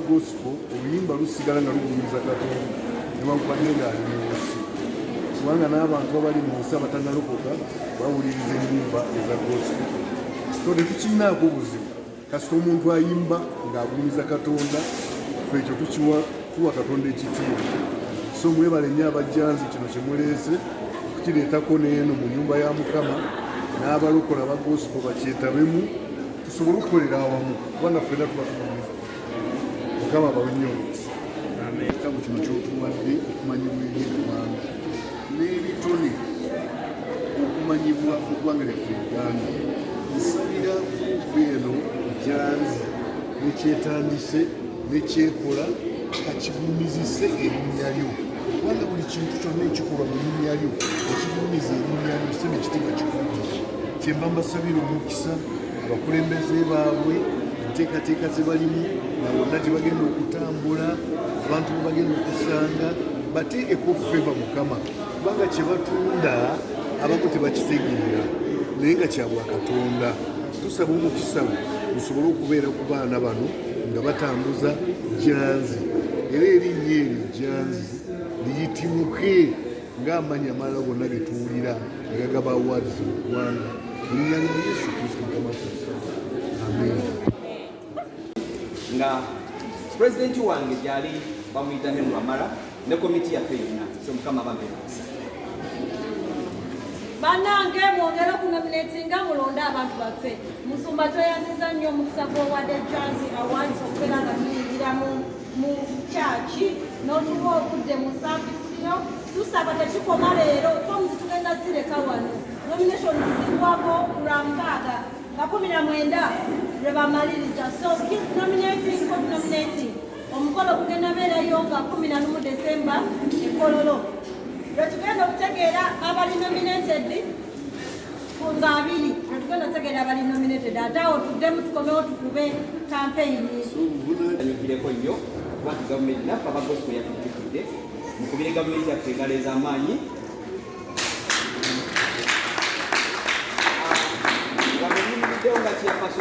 gospel oluyimba lusigala nga lugulumiza Katonda newankubadde ng'ali mu nsi, kubanga n'abantu abali mu nsi abatannalokoka bawuliriza ennyimba eza gospel. So tetukirinaako buzibu kasita omuntu ayimba ng'agulumiza Katonda, ffe ekyo tuwa Katonda ekitiibwa. So mwebale nnyo abajjanzi kino kye muleese okukireetako n'eno mu nnyumba ya Mukama, n'abalokola ba gospel bakyetabemu tusobole okukolera awamu kubanga ffenna tuba tugulumiza. Mukama balunyomesa. Ekitabo kino kyotuwadde okumanyibwa eri eggwanga n'ebitone okumanyibwa eggwanga lyaffe Uganda. Nsabira kuufu eno janzi nekyetandise nekyekola kakigulumizise erinnya lyo, kubanga buli kintu kyonna ekikolwa mu linnya lyo ekigulumiza erinnya lyo sebe kitiibwa kikulumiza. Kyemba mbasabira omukisa abakulembeze baabwe, enteekateeka ze balimu na bonna gye bagenda okutambula, abantu be bagenda okusanga bateekeko feva Mukama, kubanga kye batunda abamu tebakitegeera naye nga kya Bwakatonda. Tusaba omukisa gusobole okubeera ku baana bano nga batambuza janzi, era erinnya eryo janzi liyitimuke ng'amannya amalala gonna ge tuwulira agagaba awards mu ggwanga. Mu linnya lya Yesu Kristo Mukama waffe. Amen. Nga pulezidenti wange gyali bamuyita Henry Wamala ne komiti yaffe yonna, so Mukama bampeesa. Bannange mwongere okunominatinga mulonde abantu baffe. Musumba tweyanziza nnyo omukisa gw'owadde Janzi Awards okubeera nga tuyingira mu kyaki n'otuwa obudde mu saavisiyo. Tusaba tekikoma leero, fomu zitugenda zireka wano. Nomination zizigwako ku Lwamukaaga nga 19 lwe bamaliriza. So keep nominating, keep nominating. Omukolo gugenda beerayo nga 14 December e Kololo. Tugenda okutegeera abali nominated nga 2. Tugenda okutegeera abali nominated ate awo tuddemu tukomewo tukube kampeyini. Anyigireko nnyo kubanga gavumenti naffe aba gospel yatujjukidde mukubire gavumenti yaffe engalo ez'amaanyi. Nga bwe nyimiriddewo nga kyafaso